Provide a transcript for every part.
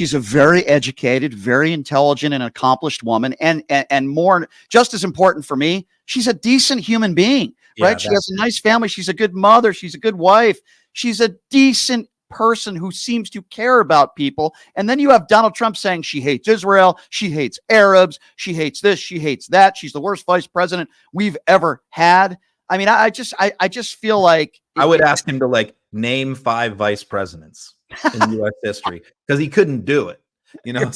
She's a very educated, very intelligent and accomplished woman. And more, just as important for me, she's a decent human being, right? She has a nice family. She's a good mother. She's a good wife. She's a decent person who seems to care about people. And then you have Donald Trump saying she hates Israel. She hates Arabs. She hates this. She hates that. She's the worst vice president we've ever had. I mean, I just feel like I would ask him to like name 5 vice presidents in U.S. history, because he couldn't do it. You know,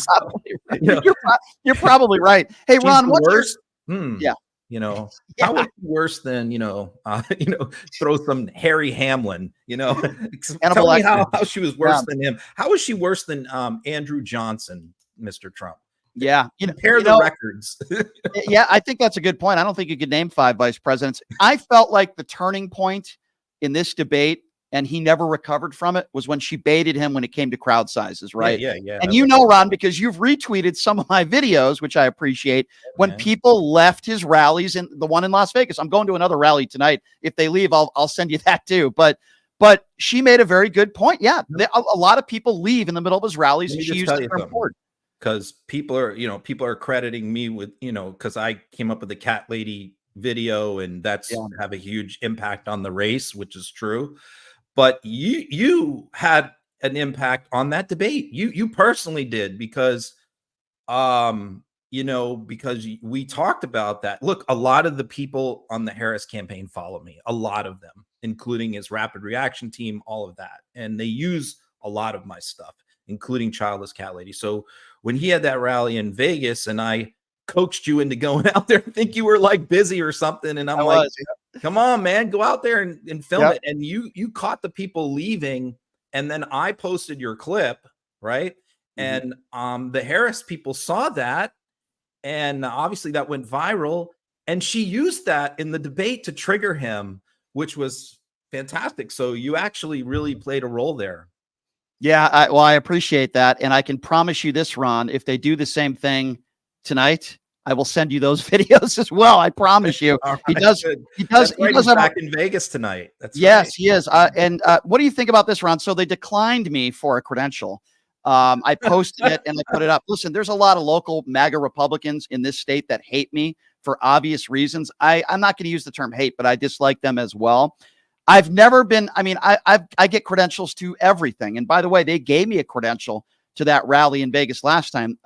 you're probably right. Hey, Ron, what's worst? Yeah. You know, how was he worse than, throw some Harry Hamlin, tell me how she was worse than him. How was she worse than Andrew Johnson, Mr. Trump? Yeah. Compare the records. Yeah, I think that's a good point. I don't think you could name 5 vice presidents. I felt like the turning point in this debate, and he never recovered from it, was when she baited him when it came to crowd sizes, right? Yeah. And Ron, because you've retweeted some of my videos, which I appreciate, when people left his rallies, in the one in Las Vegas. I'm going to another rally tonight. If they leave, I'll send you that too. But she made a very good point. Yeah, a lot of people leave in the middle of his rallies, and she used the term board. Because people are crediting me with, because I came up with the cat lady video, and that's have a huge impact on the race, which is true. But you had an impact on that debate. You personally did, because because we talked about that. Look, a lot of the people on the Harris campaign follow me, a lot of them, including his rapid reaction team, all of that. And they use a lot of my stuff, including Childless Cat Lady. So when he had that rally in Vegas and I coaxed you into going out there, I think you were like busy or something. And I'm like, come on, man, go out there and film it. And you caught the people leaving. And then I posted your clip, right? And the Harris people saw that. And obviously that went viral. And she used that in the debate to trigger him, which was fantastic. So you actually really played a role there. Yeah, I appreciate that. And I can promise you this, Ron, if they do the same thing tonight, I will send you those videos as well. I promise you. Right, he does have back in Vegas tonight. Yes, he is. And what do you think about this, Ron? So they declined me for a credential. I posted it and I put it up. Listen, there's a lot of local MAGA Republicans in this state that hate me for obvious reasons. I'm not going to use the term hate, but I dislike them as well. I've never been, I get credentials to everything. And by the way, they gave me a credential to that rally in Vegas last time.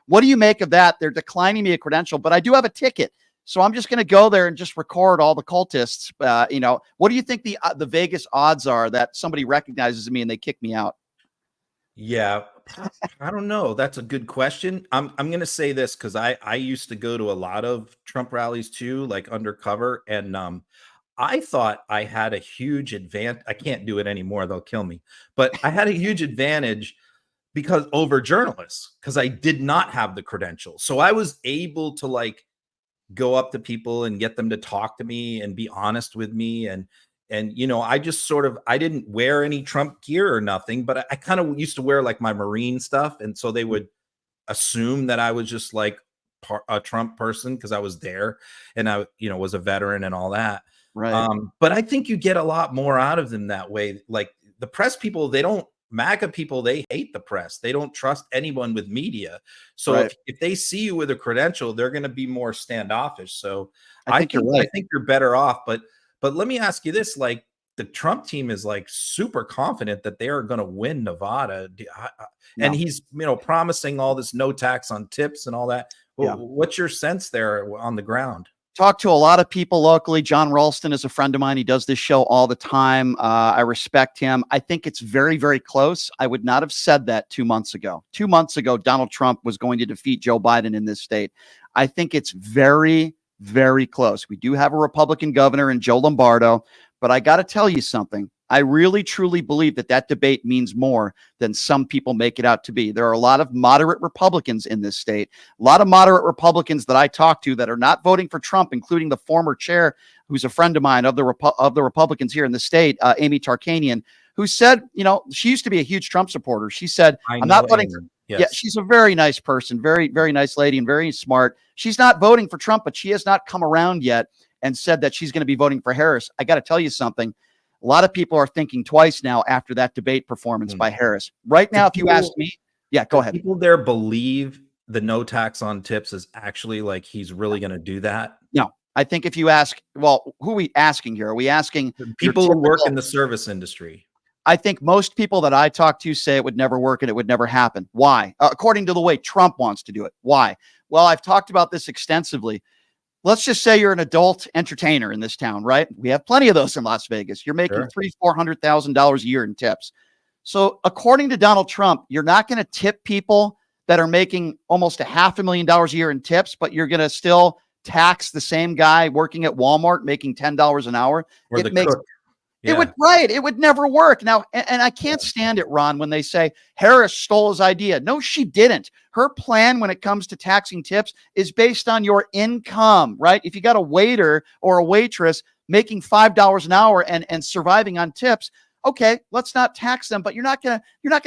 What do you make of that? They're declining me a credential, but I do have a ticket. So I'm just going to go there and just record all the cultists. What do you think the Vegas odds are that somebody recognizes me and they kick me out? Yeah, I don't know. That's a good question. I'm going to say this because I used to go to a lot of Trump rallies too, like undercover. And I thought I had a huge advantage. I can't do it anymore. They'll kill me. But I had a huge advantage because over journalists, because I did not have the credentials. So I was able to like go up to people and get them to talk to me and be honest with me. And I just sort of, I didn't wear any Trump gear or nothing, but I kind of used to wear like my Marine stuff. And so they would assume that I was just like a Trump person because I was there and I, was a veteran and all that. Right. But I think you get a lot more out of them that way. Like the press people, MAGA people, they hate the press. They don't trust anyone with media. So if they see you with a credential, they're going to be more standoffish. So I think you're right. I think you're better off. But let me ask you this, like the Trump team is like super confident that they are going to win Nevada. And he's, promising all this no tax on tips and all that. Well, what's your sense there on the ground? Talk to a lot of people locally. John Ralston is a friend of mine. He does this show all the time. I respect him. I think it's very, very close. I would not have said that 2 months ago. 2 months ago, Donald Trump was going to defeat Joe Biden in this state. I think it's very, very close. We do have a Republican governor in Joe Lombardo, but I got to tell you something. I really, truly believe that debate means more than some people make it out to be. There are a lot of moderate Republicans in this state, a lot of moderate Republicans that I talk to that are not voting for Trump, including the former chair, who's a friend of mine of the Republicans here in the state, Amy Tarkanian, who said, she used to be a huge Trump supporter. She said, I'm not voting for. Yes. Yeah, she's a very nice person, very, very nice lady and very smart. She's not voting for Trump, but she has not come around yet and said that she's going to be voting for Harris. I got to tell you something. A lot of people are thinking twice now after that debate performance by Harris. Right now, if you ask me, Yeah, go ahead. People there believe the no tax on tips is actually like he's really going to do that? No, I think if you ask, well, who are we asking here? Are we asking your People who work typical? in the service industry. I think most people that I talk to say it would never work and it would never happen. Why? According to the way Trump wants to do it. Why? Well, I've talked about this extensively. Let's just say you're an adult entertainer in this town, right? We have plenty of those in Las Vegas. You're making Sure. $300,000-$400,000 a year in tips. So according to Donald Trump, you're not going to tip people that are making almost $500,000 a year in tips, but you're going to still tax the same guy working at Walmart making $10 an hour. Or It the makes cook. It would, right. It would never work. Now, and I can't stand it, Ron, when they say Harris stole his idea. No, she didn't. Her plan when it comes to taxing tips is based on your income, right? If you got a waiter or a waitress making $5 an hour and surviving on tips, okay, let's not tax them. But you're not gonna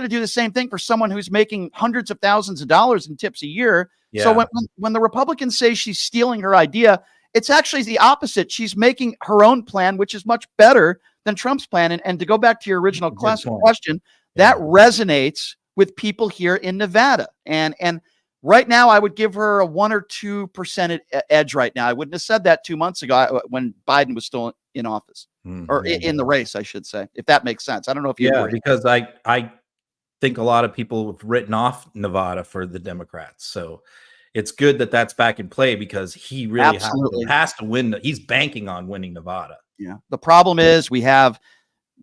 do the same thing for someone who's making hundreds of thousands of dollars in tips a year. Yeah. So when the Republicans say she's stealing her idea, it's actually the opposite. She's making her own plan, which is much better than Trump's plan. And to go back to your original question, that resonates with people here in Nevada. And right now, I would give her a 1 or 2% edge right now. I wouldn't have said that 2 months ago when Biden was still in office or in the race, I should say, if that makes sense. I don't know if you agree. Because I think a lot of people have written off Nevada for the Democrats. So it's good that that's back in play because he really has to win. He's banking on winning Nevada. Yeah. The problem is we have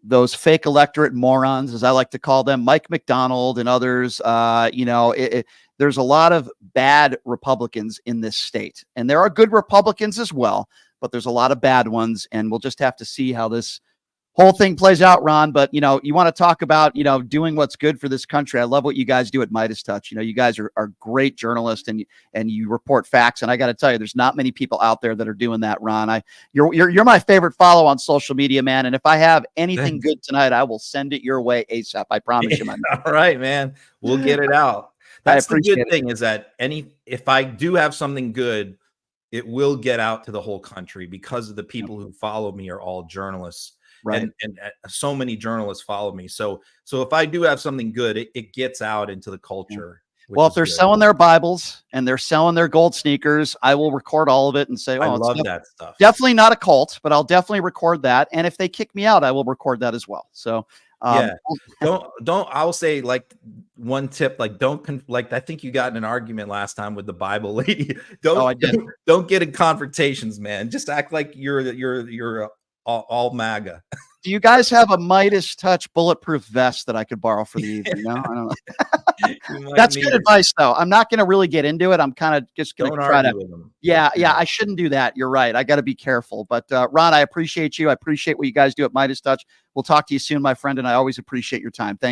those fake electorate morons, as I like to call them, Mike McDonald and others. There's a lot of bad Republicans in this state, and there are good Republicans as well, but there's a lot of bad ones, and we'll just have to see how this whole thing plays out, Ron. But, you want to talk about, doing what's good for this country. I love what you guys do at Meidas Touch. You guys are great journalists and you report facts. And I got to tell you, there's not many people out there that are doing that, Ron. You're my favorite follow on social media, man. And if I have anything good tonight, I will send it your way ASAP. I promise you, man. All right, man. We'll get it out. That's the good thing is that if I do have something good, it will get out to the whole country because of the people who follow me are all journalists. Right. And so many journalists follow me. So if I do have something good, it gets out into the culture. Well, if they're selling their Bibles and they're selling their gold sneakers, I will record all of it and say, I love that stuff. Definitely not a cult, but I'll definitely record that. And if they kick me out, I will record that as well. So I'll say like one tip, like I think you got in an argument last time with the Bible lady. Don't get in confrontations, man. Just act like you're all MAGA. Do you guys have a Meidas Touch bulletproof vest that I could borrow for the evening? No, I don't know. That's good advice, though. I'm not going to really get into it. I'm kind of just going to try to. Yeah, I shouldn't do that. You're right. I got to be careful. But Ron, I appreciate you. I appreciate what you guys do at Meidas Touch. We'll talk to you soon, my friend, and I always appreciate your time. Thank you.